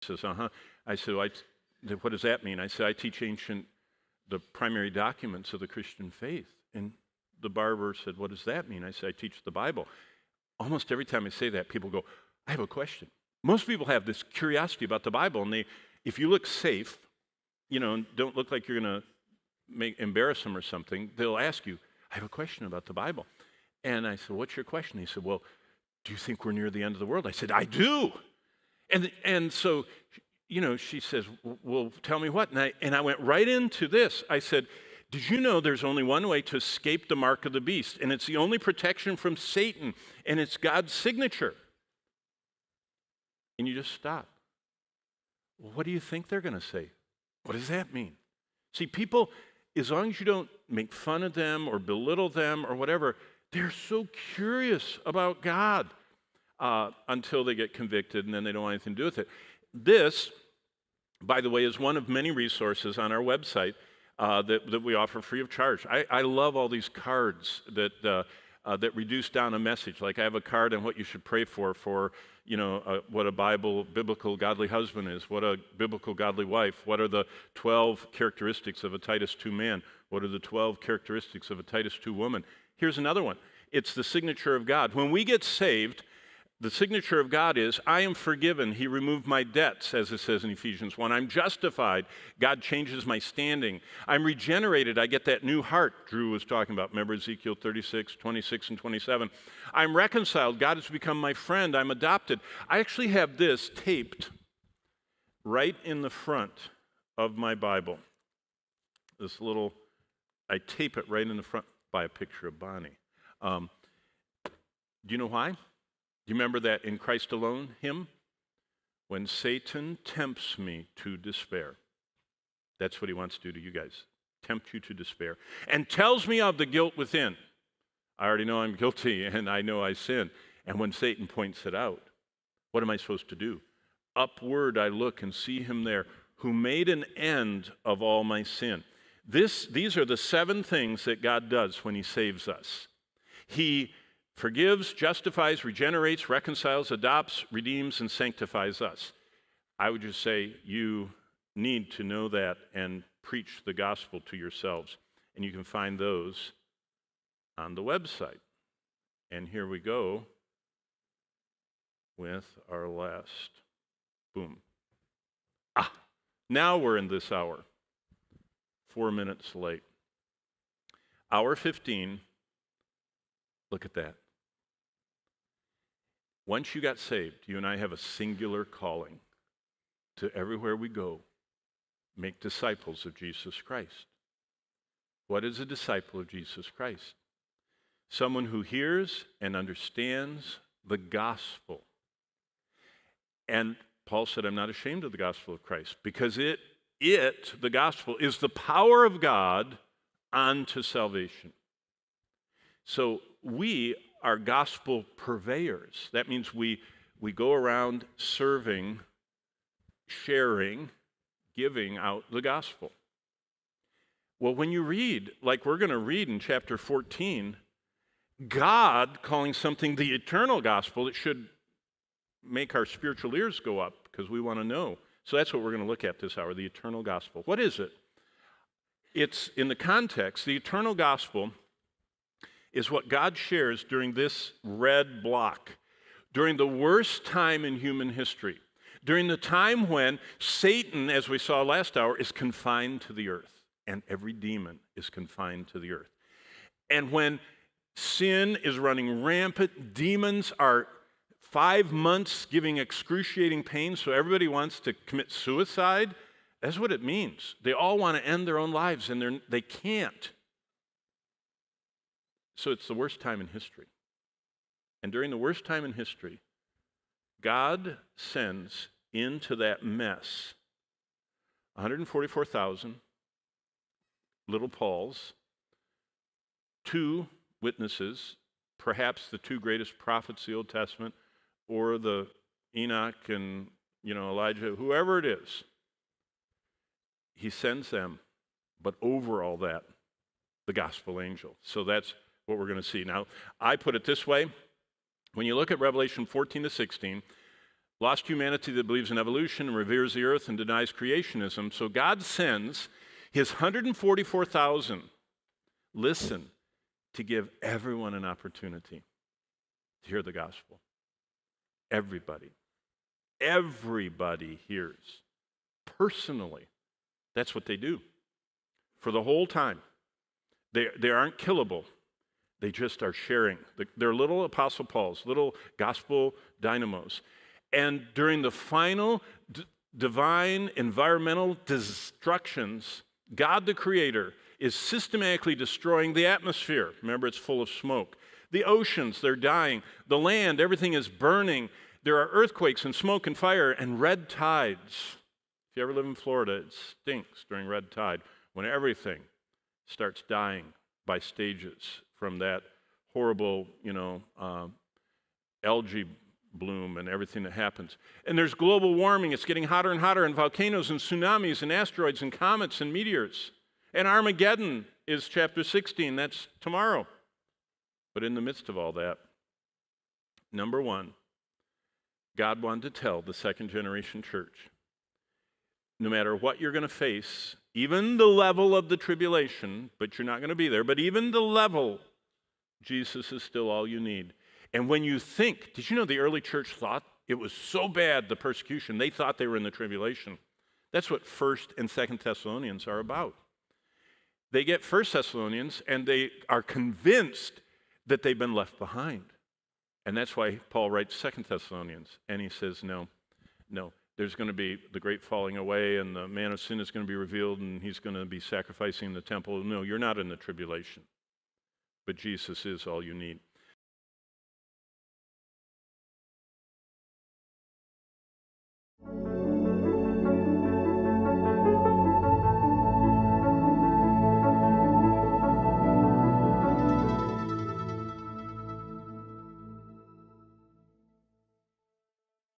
says, uh-huh. I said, what does that mean? I said, I teach the primary documents of the Christian faith. And the barber said, what does that mean? I said, I teach the Bible. Almost every time I say that, people go, I have a question. Most people have this curiosity about the Bible, and if you look safe, don't look like you're going to embarrass them or something, they'll ask you, I have a question about the Bible. And I said, what's your question? He said, well, do you think we're near the end of the world? I said, I do. And so, she says, well, tell me what? And I went right into this. I said, did you know there's only one way to escape the mark of the beast? And it's the only protection from Satan, and it's God's signature. And you just stop. Well, what do you think they're going to say? What does that mean? See, people, as long as you don't make fun of them or belittle them or whatever, they're so curious about God until they get convicted, and then they don't want anything to do with it. This, by the way, is one of many resources on our website that we offer free of charge. I love all these cards that reduce down a message. Like I have a card on what you should pray for what a biblical godly husband is, what a biblical godly wife, what are the 12 characteristics of a Titus 2 man, what are the 12 characteristics of a Titus 2 woman. Here's another one. It's the signature of God. When we get saved, the signature of God is, I am forgiven. He removed my debts, as it says in Ephesians 1. I'm justified. God changes my standing. I'm regenerated. I get that new heart Drew was talking about. Remember Ezekiel 36, 26, and 27. I'm reconciled. God has become my friend. I'm adopted. I actually have this taped right in the front of my Bible. I tape it right in the front by a picture of Bonnie. Do you know why? Do you remember that In Christ Alone hymn? When Satan tempts me to despair. That's what he wants to do to you guys. Tempt you to despair. And tells me of the guilt within. I already know I'm guilty and I know I sin. And when Satan points it out, what am I supposed to do? Upward I look and see him there who made an end of all my sin. These are the 7 things that God does when he saves us. He forgives, justifies, regenerates, reconciles, adopts, redeems, and sanctifies us. I would just say you need to know that and preach the gospel to yourselves. And you can find those on the website. And here we go with our last. Boom. Now we're in this hour. 4 minutes late. Hour 15. Look at that. Once you got saved, you and I have a singular calling to everywhere we go, make disciples of Jesus Christ. What is a disciple of Jesus Christ? Someone who hears and understands the gospel. And Paul said, I'm not ashamed of the gospel of Christ, because the gospel, is the power of God unto salvation. So we are gospel purveyors. That means we go around serving, sharing, giving out the gospel. Well, when you read, like we're going to read in chapter 14, God calling something the eternal gospel, it should make our spiritual ears go up because we want to know. So that's what we're going to look at this hour, the eternal gospel. What is it? It's, in the context, the eternal gospel is what God shares during this red block, during the worst time in human history, during the time when Satan, as we saw last hour, is confined to the earth, and every demon is confined to the earth. And when sin is running rampant, demons are 5 months giving excruciating pain, so everybody wants to commit suicide. That's what it means. They all want to end their own lives, and they can't. So it's the worst time in history. And during the worst time in history, God sends into that mess 144,000 little Pauls, 2 witnesses, perhaps the 2 greatest prophets of the Old Testament, or the Enoch and Elijah, whoever it is. He sends them, but over all that, the gospel angel. So that's what we're going to see. Now, I put it this way. When you look at Revelation 14 to 16, Lost humanity that believes in evolution and reveres the earth and denies creationism. So God sends his 144,000, listen, to give everyone an opportunity to hear the gospel. Everybody. Everybody hears. Personally. That's what they do. For the whole time. They aren't killable. They just are sharing. They're little Apostle Pauls, little gospel dynamos. And during the final divine environmental destructions, God the Creator is systematically destroying the atmosphere. Remember, it's full of smoke. The oceans, they're dying. The land, everything is burning. There are earthquakes and smoke and fire and red tides. If you ever live in Florida, it stinks during red tide when everything starts dying by stages from that horrible, algae bloom and everything that happens. And there's global warming. It's getting hotter and hotter, and volcanoes and tsunamis and asteroids and comets and meteors. And Armageddon is chapter 16. That's tomorrow. But in the midst of all that, number one, God wanted to tell the second generation church, no matter what you're going to face, even the level of the tribulation, but you're not going to be there, but even the level, Jesus is still all you need. And when you think, did you know the early church thought it was so bad, the persecution, they thought they were in the tribulation. That's what 1st and 2nd Thessalonians are about. They get 1 Thessalonians and they are convinced that they've been left behind. And that's why Paul writes 2 Thessalonians. And he says, no, there's going to be the great falling away and the man of sin is going to be revealed and he's going to be sacrificing the temple. No, you're not in the tribulation. But Jesus is all you need.